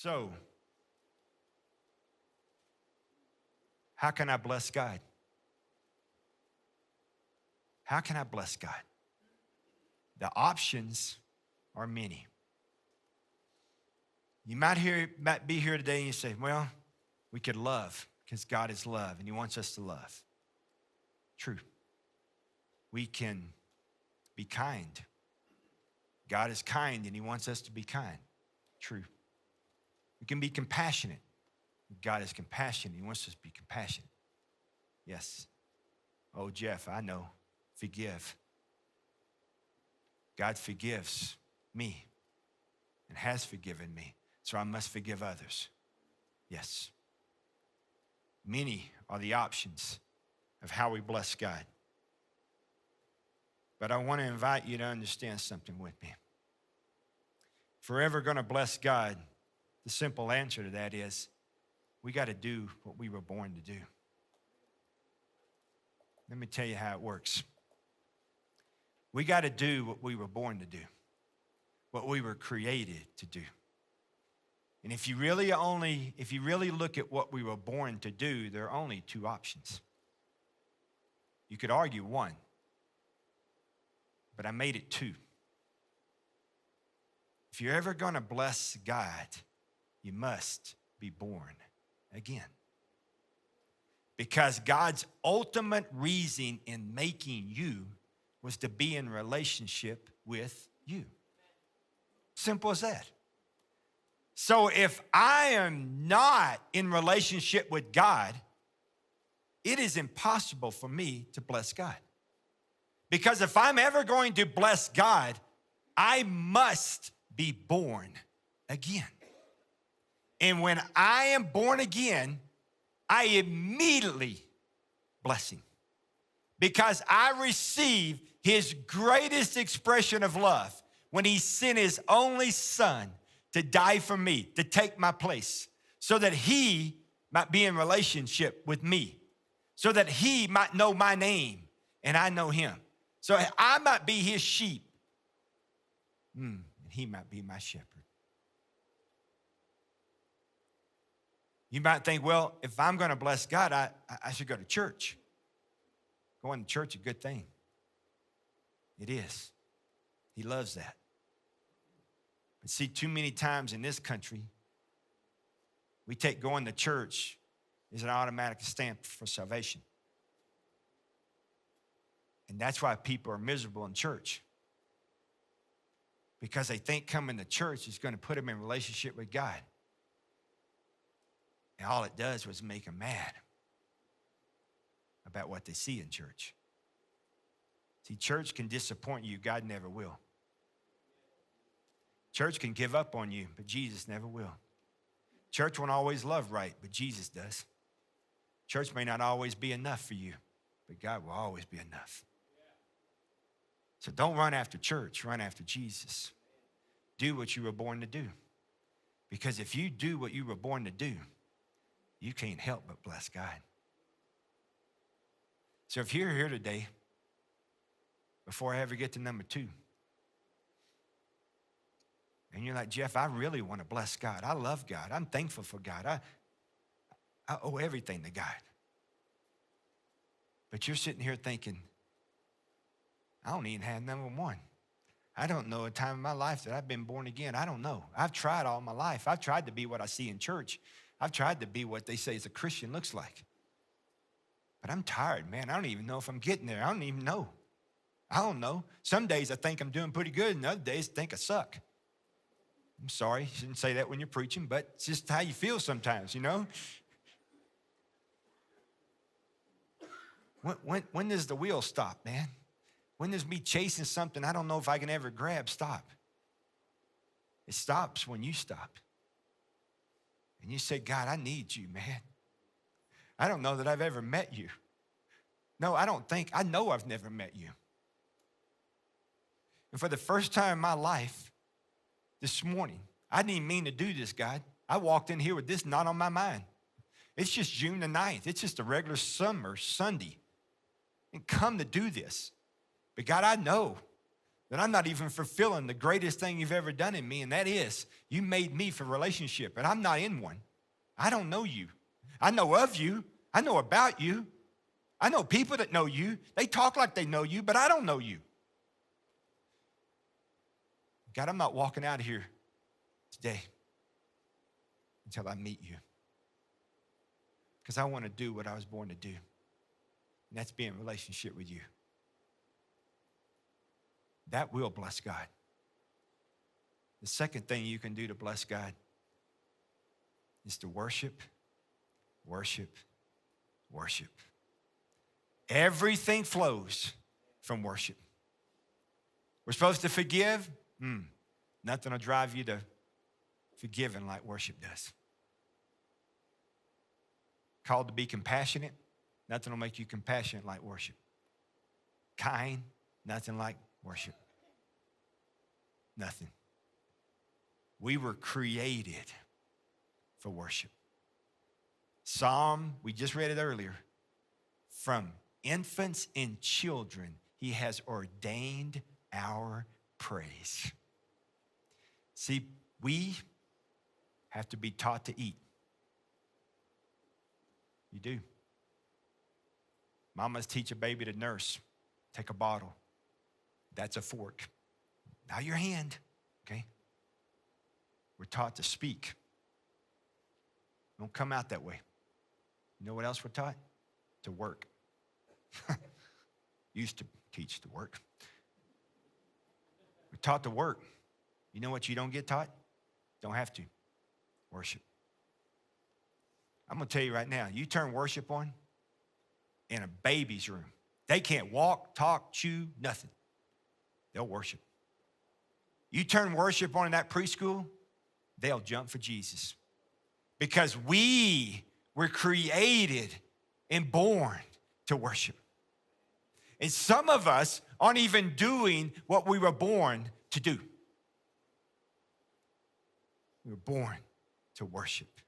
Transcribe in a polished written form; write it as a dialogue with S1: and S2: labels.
S1: So, how can I bless God? How can I bless God? The options are many. You might be here today and you say, well, we could love because God is love and he wants us to love. True. We can be kind. God is kind and he wants us to be kind. True. We can be compassionate. God is compassionate. He wants us to be compassionate. Yes. Oh, Jeff, I know. Forgive. God forgives me and has forgiven me, so I must forgive others. Yes. Many are the options of how we bless God. But I want to invite you to understand something with me. If we're ever going to bless God, the simple answer to that is we got to do what we were born to do. Let me tell you how it works. We got to do what we were born to do, what we were created to do. And if you really look at what we were born to do, there are only two options. You could argue one, but I made it two. If you're ever going to bless God, you must be born again. Because God's ultimate reason in making you was to be in relationship with you. Simple as that. So if I am not in relationship with God, it is impossible for me to bless God. Because if I'm ever going to bless God, I must be born again. And when I am born again, I immediately bless him. Because I receive his greatest expression of love when he sent his only son to die for me, to take my place, so that he might be in relationship with me, so that he might know my name and I know him, so I might be his sheep and he might be my shepherd. You might think, well, if I'm going to bless God, I should go to church. Going to church is a good thing. It is. He loves that. But see, too many times in this country, we take going to church as an automatic stamp for salvation. And that's why people are miserable in church. Because they think coming to church is going to put them in relationship with God. And all it does was make them mad about what they see in church. See, church can disappoint you. God never will. Church can give up on you, but Jesus never will. Church won't always love right, but Jesus does. Church may not always be enough for you, but God will always be enough. So don't run after church, run after Jesus. Do what you were born to do. Because if you do what you were born to do, you can't help but bless God. So if you're here today, before I ever get to number 2, and you're like, Jeff, I really want to bless God. I love God. I'm thankful for God. I owe everything to God. But you're sitting here thinking, I don't even have number 1. I don't know a time in my life that I've been born again. I don't know. I've tried all my life. I've tried to be what I see in church. I've tried to be what they say as a Christian looks like. But I'm tired, man. I don't even know if I'm getting there. I don't even know. I don't know. Some days I think I'm doing pretty good, and other days I think I suck. I'm sorry, you shouldn't say that when you're preaching, but it's just how you feel sometimes, you know? When does the wheel stop, man? When does me chasing something I don't know if I can ever grab stop? It stops when you stop. And you say, God, I need you, man. I don't know that I've ever met you. No, I know I've never met you. And for the first time in my life, this morning, I didn't even mean to do this, God. I walked in here with this not on my mind. It's just June the 9th. It's just a regular summer Sunday. And come to do this. But God, I know then I'm not even fulfilling the greatest thing you've ever done in me, and that is you made me for relationship, and I'm not in one. I don't know you. I know of you. I know about you. I know people that know you. They talk like they know you, but I don't know you. God, I'm not walking out of here today until I meet you, because I want to do what I was born to do, and that's be in relationship with you. That will bless God. The second thing you can do to bless God is to worship, worship, worship. Everything flows from worship. We're supposed to forgive. Nothing will drive you to forgiving like worship does. Called to be compassionate. Nothing will make you compassionate like worship. Kind. Nothing like worship. Nothing. We were created for worship. Psalm, we just read it earlier. From infants and children, he has ordained our praise. See, we have to be taught to eat. You do. Mamas teach a baby to nurse. Take a bottle. That's a fork. Now your hand, okay? We're taught to speak. Don't come out that way. You know what else we're taught? To work. Used to teach to work. We're taught to work. You know what you don't get taught? Don't have to. Worship. I'm going to tell you right now, you turn worship on in a baby's room. They can't walk, talk, chew, nothing. They'll worship. You turn worship on in that preschool, they'll jump for Jesus. Because we were created and born to worship. And some of us aren't even doing what we were born to do. We were born to worship.